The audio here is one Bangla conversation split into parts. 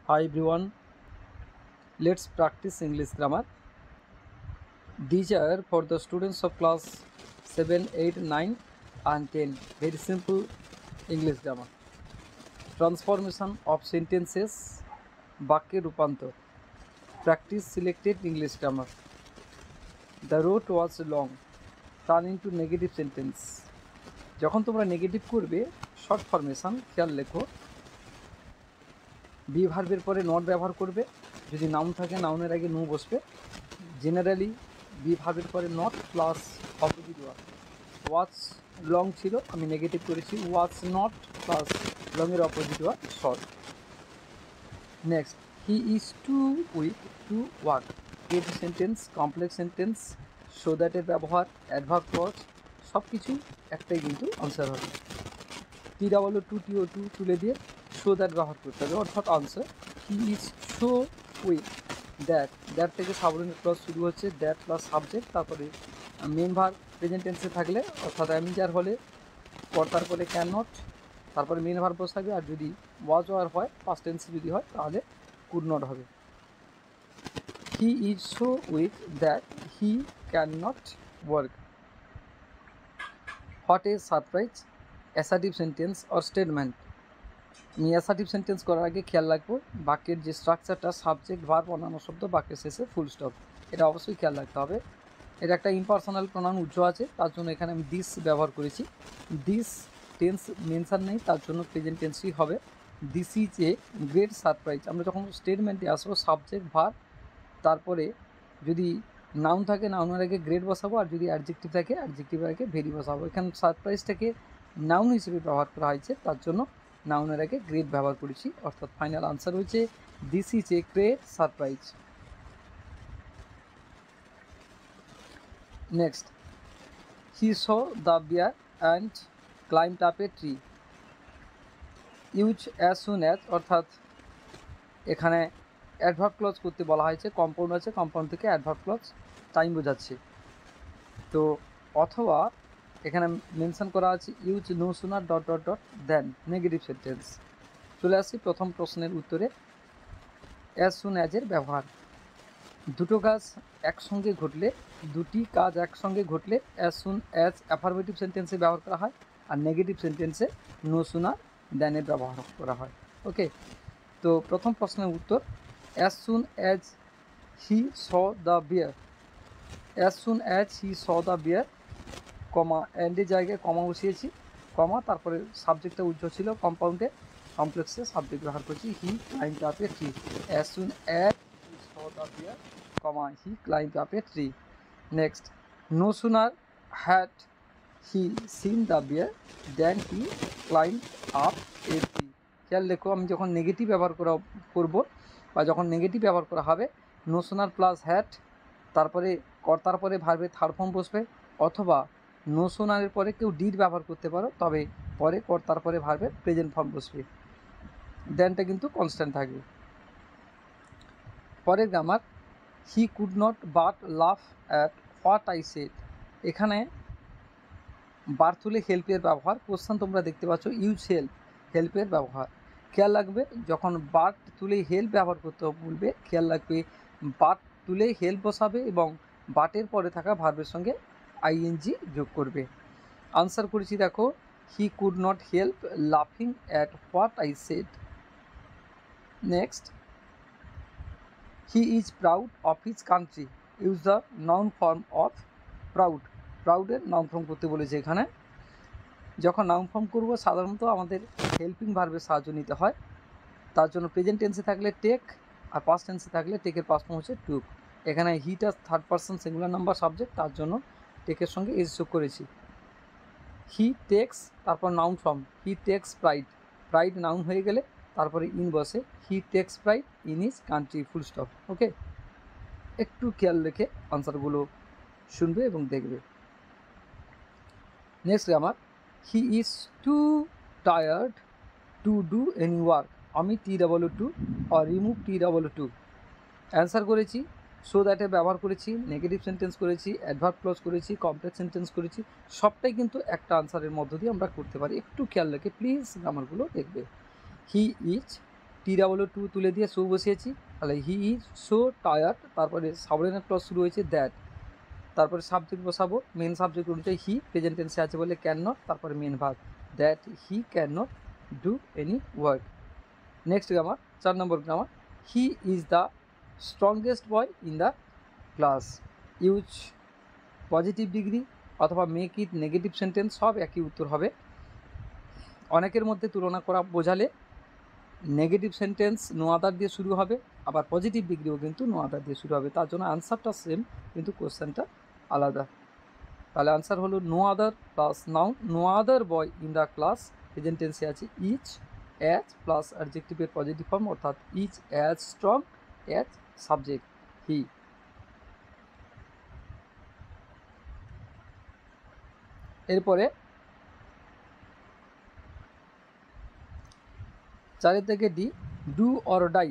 Hi everyone, let's practice English grammar. These are for the students of class 7, 8, 9 and 10. Very simple English grammar. Transformation of sentences, বাক্যে রূপান্তর. Practice selected English grammar. The road was long. Turn into negative sentence. যখন তোমরা নেগেটিভ করবে শর্ট ফরমেশন খেয়াল লেখো, বি ভার্বের পরে নট ব্যবহার করবে, যদি নাউন থাকে নাউনের আগে নো বসবে। জেনারেলি বি ভার্বের পরে not plus opposite word. Was long ছিল, আমি নেগেটিভ করেছি, ওয়াজ নট প্লাস লংয়ের opposite word short. Next, he is too weak to work. Creative sentence, complex sentence, so দ্যাটের ব্যবহার, অ্যাডভার্ব ক্লজ সব কিছু একটাই কিন্তু আনসার হবে। TOO তুলে দিয়ে সো দ্যাট ব্যবহার করতে হবে, অর্থাৎ answer he is so weak that থেকে সাবঅর্ডিনেট ক্লজ শুরু হচ্ছে, দ্যাট প্লাস সাবজেক্ট, তারপরে মেন ভার্ব প্রেজেন্ট টেন্সে থাকলে অর্থাৎ অ্যামিজার হলে কর্তার পরে ক্যান নট, তারপরে মেন ভার্ব বসাবে, আর যদি ওয়াজ ওয়ার হয় পাস্ট টেন্সে যদি হয় তাহলে কুড নট হবে। He is so weak that he can not work. What is surprise, assertive sentence or statement. আমি অ্যাসার্টিভ সেন্টেন্স করার আগে খেয়াল রাখবো বাক্যের যে স্ট্রাকচারটা, সাবজেক্ট ভার্ব অন্যান্য শব্দ, বাক্যের শেষে ফুল স্টপ, এটা অবশ্যই খেয়াল রাখতে হবে। এটা একটা ইম্পার্সোনাল প্রোনাউন উজ্জ্ব আছে, তার জন্য এখানে আমি দিস ব্যবহার করেছি। দিস টেন্স মেনশন নেই, তার জন্য প্রেজেন্ট টেন্সই হবে। This is a great surprise. আমরা যখন স্টেটমেন্টে আসবো সাবজেক্ট ভার্ব, তারপরে যদি নাউন থাকে নাউনের আগে গ্রেট বসাবো, আর যদি অ্যাডজেক্টিভ থাকে অ্যাডজেক্টিভের আগে ভেরি বসাবো। এখানে সারপ্রাইজটাকে নাউন হিসেবে ব্যবহার করা হয়েছে, তার জন্য নাউনের আগে গ্রেট ব্যবহার করেছি, অর্থাৎ ফাইনাল আনসার হয়েছে this is a great surprise. Next, he saw the beer and climbed up a tree. Use as soon as, অর্থাৎ এখানে অ্যাডভার্ব ক্লজ করতে বলা হয়েছে, কম্পাউন্ড আছে, কম্পাউন্ড থেকে অ্যাডভার্ব ক্লজ টাইম বোঝাচ্ছে। তো অথবা এখানে মেনশন করা আছে use no sooner dot dot dot then negative sentence. চলে আসি প্রথম প্রশ্নের উত্তরে। অ্যাজ সুন অ্যাজের ব্যবহার, দুটো কাজ একসঙ্গে ঘটলে, দুটি কাজ একসঙ্গে ঘটলে অ্যাজ সুন অ্যাজ অ্যাফার্মেটিভ সেন্টেন্সে ব্যবহার করা হয়, আর নেগেটিভ সেন্টেন্সে নো সুনার দেনের ব্যবহার করা হয়। ওকে, তো প্রথম প্রশ্নের উত্তর, as soon as he saw the bear. As soon as he saw the bear, comma অ্যান্ডের জায়গায় কমা বসিয়েছি, কমা, তারপরে সাবজেক্টটা উজ্জ্ব ছিল কম্পাউন্ডে, কমপ্লেক্সে সাবজেক্ট ব্যবহার করছি he climbed up a tree. As soon as he saw the bear, comma he climbed up a tree. Next, no sooner had he seen the bear than he climbed up a tree. খেয়াল লেখো, আমি যখন নেগেটিভ ব্যবহার করব বা যখন নেগেটিভ ব্যবহার করা হবে, নো সোনার প্লাস হ্যাড, তারপরে কর্তার পরে ভার্বের থার্ড ফর্ম বসবে, অথবা নো সোনারের পরে কেউ ডিড ব্যবহার করতে পারো, তবে পরে কর্তার পরে ভার্বের প্রেজেন্ট ফর্ম বসবে, দেনটা কিন্তু কনস্ট্যান্ট থাকবে। পরের grammar, he could not but লাফ অ্যাট হোয়াট আই সেড। এখানে বার তুলে হেল্পের ব্যবহার, কোশ্চেন তোমরা দেখতে পাচ্ছ ইউজ হেল্প, হেল্পের ব্যবহার খেয়াল রাখবে। যখন বাট তুলে হেল্প ব্যবহার করতে বলবে খেয়াল রাখবে বাট তুলে হেল্প বসাবে এবং বাটের পরে থাকা ভার্বের সঙ্গে আইএনজি যোগ করবে। আনসার করেছি দেখো, হি কুড নট হেল্প লাফিং at what I said. Next, he is proud of his country. Use the noun form of proud. প্রাউডের নাউন ফর্ম করতে বলেছে এখানে। যখন নাউন ফর্ম করব সাধারণত আমাদের হেল্পিং ভার্বের সাহায্য নিতে হয়, তার জন্য প্রেজেন্ট টেন্সে থাকলে টেক, আর পাস্ট টেন্সে থাকলে টেকের পাস্ট ফর্ম হচ্ছে টুক। এখানে হিটা third person singular number subject, তার জন্য টেকের সঙ্গে এজ যোগ করেছি। হি টেক্স, তারপর noun form he takes pride, pride noun হয়ে গেলে তারপরে ইন বসে, he takes pride in his country, full stop. Okay, একটু খেয়াল রেখে আনসারগুলো শুনবে এবং দেখবে। Next grammar, he is too tired to do any work. আমি TOO আর রিমুভ TOO। অ্যান্সার করেছি, সো দ্যাটে ব্যবহার করেছি, নেগেটিভ সেন্টেন্স করেছি, অ্যাডভার্ব ক্লজ করেছি, কমপ্লেক্স সেন্টেন্স করেছি, সবটাই কিন্তু একটা আনসারের মধ্য দিয়ে আমরা করতে পারি। একটু খেয়াল রেখে প্লিজ গ্রামারগুলো দেখবে। হি ইজ T2 তুলে দিয়ে সো বসিয়েছি, তাহলে হি ইজ সো টায়ার্ড, তারপরে সাবঅর্ডিনেট ক্লজ শুরু হয়েছে দ্যাট, তারপরে সাবজেক্ট বসাবো, মেন সাবজেক্ট অনুযায়ী হি, প্রেজেন্ট টেন্সে আছে বলে ক্যান নট, তারপরে main verb that he can not do any work. Next grammar, 4 number grammar, he is the strongest boy in the class. Use positive degree অথবা মেক ইট নেগেটিভ সেন্টেন্স, সব একই উত্তর হবে। অনেকের মধ্যে তুলনা করা বোঝালে নেগেটিভ সেন্টেন্স নো আদার দিয়ে শুরু হবে, আবার পজিটিভ ডিগ্রিও কিন্তু নো আদার দিয়ে শুরু হবে, তার জন্য আনসারটা সেম কিন্তু কোশ্চেনটা আলাদা। তাহলে আনসার হলো no other plus noun, no other boy in the class, present টেন্সে আছে ইচ অ্যাজ প্লাস অ্যাডজেক্টিভের পজিটিভ ফর্ম অর্থাৎ is as strong as subject he. এরপরে 4 থেকে D, do or die,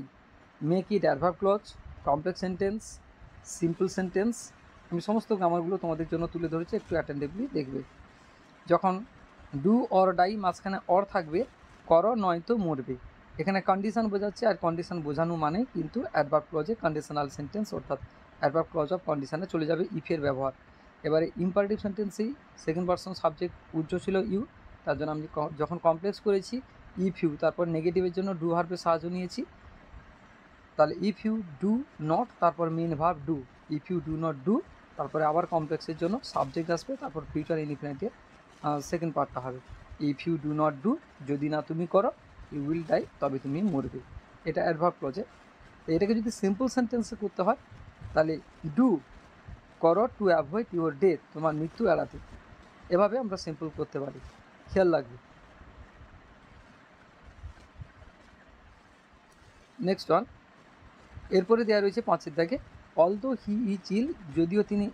make it adverb clause, complex sentence, simple sentence. আমি সমস্ত গ্রামারগুলো তোমাদের জন্য তুলে ধরেছি, একটু অ্যাটেন্টিভলি দেখবে। যখন ডু অর ডাই মাঝখানে অর থাকবে, করো নয়তো মরবে, এখানে কন্ডিশন বোঝাচ্ছে, আর কন্ডিশন বোঝানো মানে কিন্তু অ্যাডভার্ব ক্লজে কন্ডিশনাল সেন্টেন্স অর্থাৎ অ্যাডভার্ব ক্লজ অফ কন্ডিশনে চলে যাবে ইফের ব্যবহার। এবারে ইম্পারেটিভ সেন্টেন্সেই সেকেন্ড পারসন সাবজেক্ট উজ্জ ছিল ইউ, তার জন্য আমি যখন কমপ্লেক্স করেছি ইফ ইউ, তারপর নেগেটিভের জন্য ডু ভার্বের সাহায্য নিয়েছি, তাহলে ইফ ইউ ডু নট, তারপর main verb do, if you do not do, তারপরে আবার কমপ্লেক্সের জন্য সাবজেক্ট আসবে, তারপর ফিউচার ইনডিফিনিটের সেকেন্ড পার্টটা হবে if you do not do, যদি না তুমি করো, ইউ উইল ডাই, তবে তুমি মরবে। এটা অ্যাডভার্ব ক্লজে। এটাকে যদি সিম্পল সেন্টেন্সে করতে হয় তাহলে ডু করো টু অ্যাভয়েড ইউর ডেথ, তোমার মৃত্যু এড়াতে, এভাবে আমরা সিম্পল করতে পারি, খেয়াল রাখবে। নেক্সট ওয়ান, এরপরে দেওয়া রয়েছে 5 দাগে, অলদো হি ইজ ইল, যদিও তিনি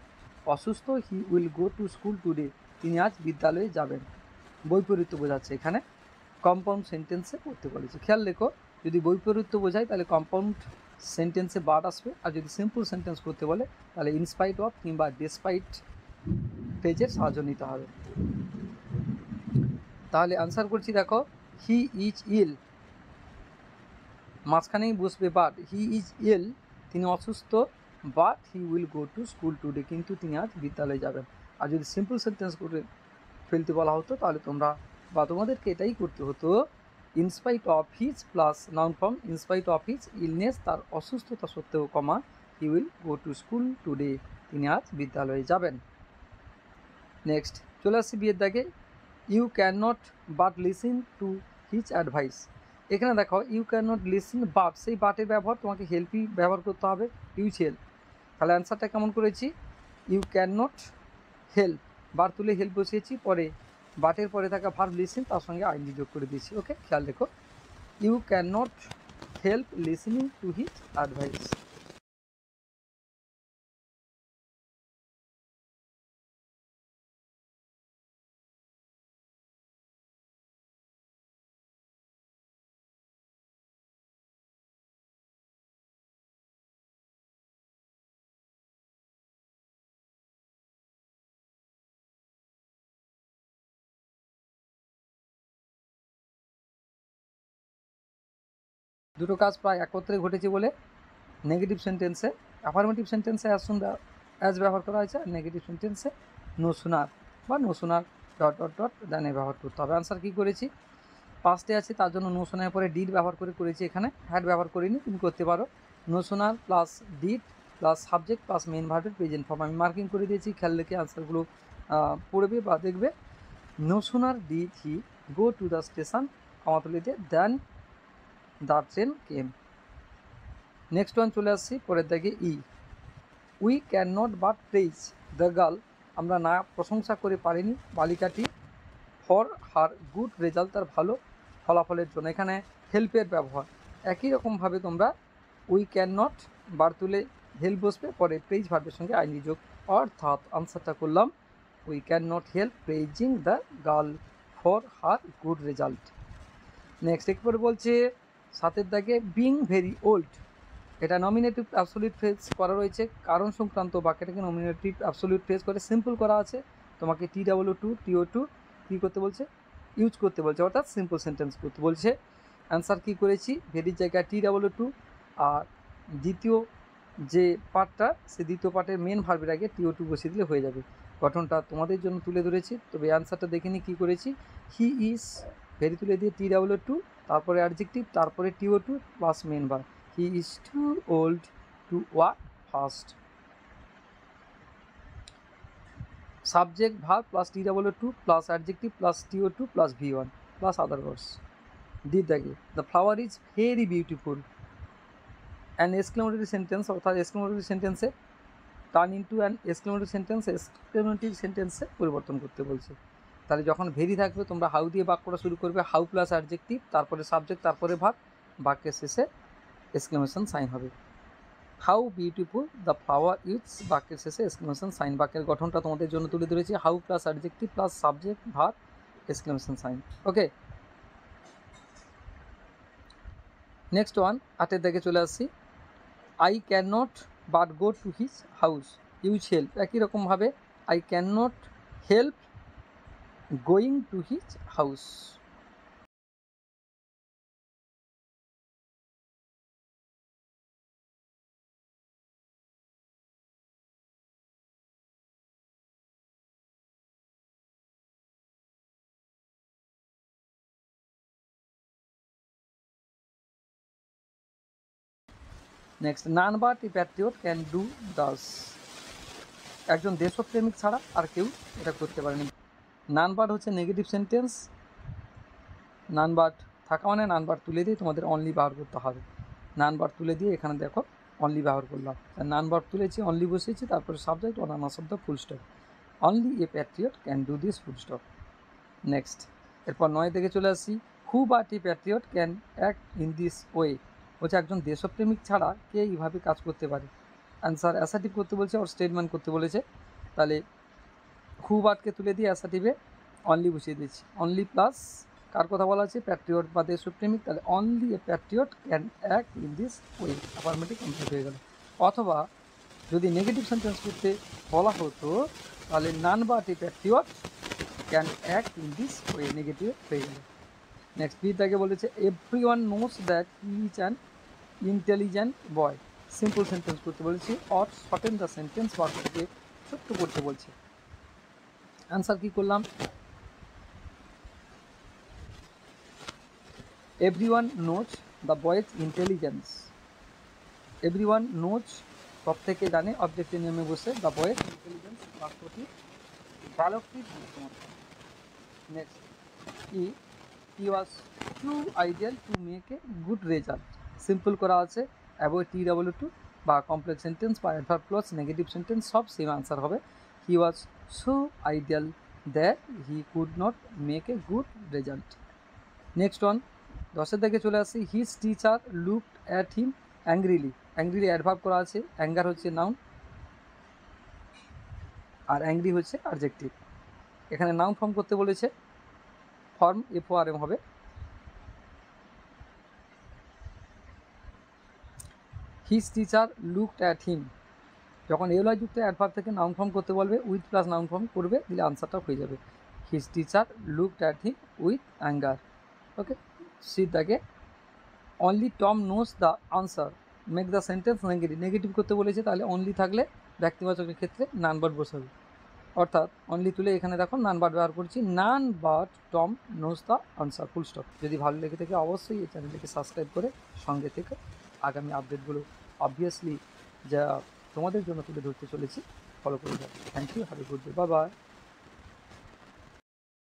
অসুস্থ, হি will go to school today, তিনি আজ বিদ্যালয়ে যাবেন। বৈপরীত্য বোঝাচ্ছে, এখানে কম্পাউন্ড সেন্টেন্সে করতে বলেছে, খেয়াল রেখো। যদি বৈপরীত্য বোঝায় তাহলে কম্পাউন্ড সেন্টেন্সে বাট আসবে, আর যদি সিম্পল সেন্টেন্স করতে বলে তাহলে ইনস্পাইট অফ কিংবা ডেসপাইট ফ্রেজের সাহায্য নিতে হবে। তাহলে আনসার করছি, দেখো হি ইজ ইল, মাঝখানেই বসবে বাট, হি ইজ ইল, তিনি অসুস্থ, but he will go to school today, কিন্তু তিনি আজ বিদ্যালয়ে যাবেন। আর যদি সিম্পল সেন্টেন্স করে ফেলতে বলা হতো তাহলে তোমরা বা তোমাদেরকে এটাই করতে হতো, in spite of his plus noun form in spite of his illness, তার অসুস্থতা সত্ত্বেও comma he will go to school today, তিনি আজ বিদ্যালয়ে যাবেন। নেক্সট চলে আসছি বিয়ের দাগে, you can not but listen to his advice. এখানে দেখো you can not listen but, সেই বাটের ব্যবহার তোমাকে হেল্পই ব্যবহার করতে হবে, ইউজ হেল্প। তাহলে অ্যান্সারটা কেমন করেছি, ইউ ক্যান নট হেল্প, বার তুলে হেল্প বসিয়েছি, পরে বাটের পরে থাকা ভার্ব লিসেন, তার সঙ্গে আইনজি যোগ করে দিয়েছি। ওকে, খেয়াল রেখো, you can not help listening to his advice. দুটো কাজ প্রায় একত্রে ঘটেছে বলে নেগেটিভ সেন্টেন্সে, অ্যাফার্মেটিভ সেন্টেন্সে অ্যাজ ব্যবহার করা হয়েছে, আর নেগেটিভ সেন্টেন্সে নো শোনার বা নো শোনার ডট ডট ডট দেনে ব্যবহার করতে হবে। আনসার কী করেছি, পাস্টে আছে তার জন্য নো শোনার পরে ডিড ব্যবহার করেছি, এখানে হ্যাড ব্যবহার করিনি, তুমি করতে পারো no sooner plus did plus subject plus main ভার্বের প্রেজেন্ট ফর্ম। আমি মার্কিং করে দিয়েছি, খেয়াল রেখে আনসারগুলো পড়বে বা দেখবে। No sooner did he go to the station, কমাতলিতে then the train came. Next one চলে আসছি পরের দিকে, E we can not but praise the girl, আমরা না প্রশংসা করে পারিনি বালিকাটি, ফর হার গুড রেজাল্ট, তার ভালো ফলাফলের জন্য। এখানে হেল্পের ব্যবহার একই রকমভাবে তোমরা উই ক্যান নট বার তুলে হেল্প বসবে, পরে প্রেইজ ভার্বের সঙ্গে আইনি যোগ, অর্থাৎ আনসারটা করলাম we can not help প্রেইজিং the girl for her good result. Next এরপরে বলছে 7 দাগে, বিং ভেরি ওল্ড, এটা নমিনেটিভ অ্যাবসলিউট ফ্রেজ করা রয়েছে, কারণ সংক্রান্ত বাক্যটাকে নমিনেটিভ অ্যাবসলিউট ফ্রেজ করে সিম্পল করা আছে, তোমাকে T2 TO2 কী করতে বলছে, ইউজ করতে বলছে, অর্থাৎ সিম্পল সেন্টেন্স করতে বলছে। অ্যান্সার কী করেছি, ভেরির জায়গায় TW2, আর দ্বিতীয় যে পার্টটা সে দ্বিতীয় পার্টের মেন ভার্বের আগে TO2 বসিয়ে দিলে হয়ে যাবে। গঠনটা তোমাদের জন্য তুলে ধরেছি, তবে অ্যান্সারটা দেখে নিই কী করেছি। হি ইজ, ভেরি তুলে দিয়ে TW2, তারপরে অ্যাডজেক্টিভ, তারপরে TO2 plus main verb. He is too old to work fast. Subject verb plus TW2 plus adjective plus TO2 plus V1 plus other verbs. দিয়ে থাকে the flower is very beautiful. An exclamatory sentence, অর্থাৎ এক্সক্লেমেটরি সেন্টেন্সে turn into an exclamatory sentence, exclamatory সেন্টেন্সে পরিবর্তন করতে বলছে। তাহলে যখন ভেরি থাকবে তোমরা হাউ দিয়ে বাক্যটা শুরু করবে, হাউ প্লাস অ্যাডজেক্টিভ, তারপরে সাবজেক্ট, তারপরে ভার্ব, বাক্যের শেষে এক্সক্লেমেশন সাইন হবে। How beautiful the flower is, বাক্যের শেষে এক্সক্লেমেশন সাইন। বাক্যের গঠনটা তোমাদের জন্য তুলে ধরেছি, how plus adjective plus subject verb exclamation sign. Okay, next one, 8 দাগে চলে আসছি। I can not but go to his house use help. একই রকমভাবে I can not help going to his house. Next, none but a patriot can do this. একজন দেশপ্রেমিক ছাড়া আর কেউ এটা করতে পারেনি। নান বাট হচ্ছে নেগেটিভ সেন্টেন্স, নান বাট থাকা মানে নান বাট তুলে দিয়ে তোমাদের অনলি ব্যবহার করতে হবে। নান বাট তুলে দিয়ে এখানে দেখো অনলি ব্যবহার করলাম, নান বাট তুলেছি, অনলি বসিয়েছি, তারপরে সাবজেক্ট অনানা শব্দ full stop. Only a patriot can do this full stop. Next, এরপর 9 থেকে চলে আসি। Who but a patriot can act in this way. বলছে একজন দেশপ্রেমিক ছাড়া কে এইভাবে কাজ করতে পারে। অ্যান্সার অ্যাসার্টিভ করতে বলছে আর স্টেটমেন্ট করতে বলেছে। তাহলে হু বাটকে তুলে দিয়ে অ্যাসার্টিভে অনলি বসিয়ে দিয়েছি। অনলি প্লাস কার কথা বলা আছে, প্যাট্রিয়ট বা দেশপ্রেমিক। তাহলে only a patriot can act in this way, affirmative complete হয়ে গেল। অথবা যদি নেগেটিভ সেন্টেন্স করতে বলা হতো তাহলে none but a patriot can act in this way, negative হয়ে গেল। নেক্সট, বি তাকে বলেছে everyone knows that he is an intelligent boy. Simple sentence করতে বলেছি, অর শর্টেন দ্য সেন্টেন্স, বাক্যটিকে ছোট্ট করতে বলছে। অ্যান্সার কী করলাম, everyone knows the boy's intelligence. Everyone knows, প্রত্যেকে জানে, অবজেক্টের নেমে বসে দ্য বয়েজ ইন্টেলিজেন্স, বাক্যটি বালকটির বুদ্ধিমত্তা। Next, he was too ideal to make a good result. Simple করা আছে, অ্যাভয়েড TW2 বা কমপ্লেক্স সেন্টেন্স বা অ্যাডভার্ব ক্লজ, নেগেটিভ সেন্টেন্স সব সেম আনসার হবে। He was so ideal that he could not make a good result. Next one, 10 থেকে চলে আসি। His teacher looked at him angrily. Angrily adverb করা আছে, অ্যাঙ্গার হচ্ছে নাউন আর অ্যাংরি হচ্ছে অ্যাডজেক্টিভ। এখানে নাউন ফর্ম করতে বলেছে, ফর্ম FORM হবে। হিজ টিচার লুকড অ্যাট হিম, যখন এলওয়াই যুক্ত অ্যাডভার্ব থেকে নাউন ফর্ম করতে বলবে উইথ প্লাস নাউন ফর্ম করবে, দিলে আনসারটা হয়ে যাবে। His teacher looked at him with anger. Okay, C দাগে only Tom knows the answer, make the sentence negative. Negative করতে বলেছে, তাহলে অনলি থাকলে ব্যক্তিবাচকের ক্ষেত্রে নান বাট বসাবে, অর্থাৎ অনলি তুলে এখানে দেখো নান বাট ব্যবহার করছি, none but Tom knows the answer, full stop. যদি ভালো লেগে থাকে অবশ্যই এই চ্যানেলটিকে সাবস্ক্রাইব করে সঙ্গে থেকে আগামী আপডেটগুলো অবভিয়াসলি যা তোমাদের জন্য তুলে ধরতে চলেছি ফলো করে যাবে। Thank you, have a good day, bye by.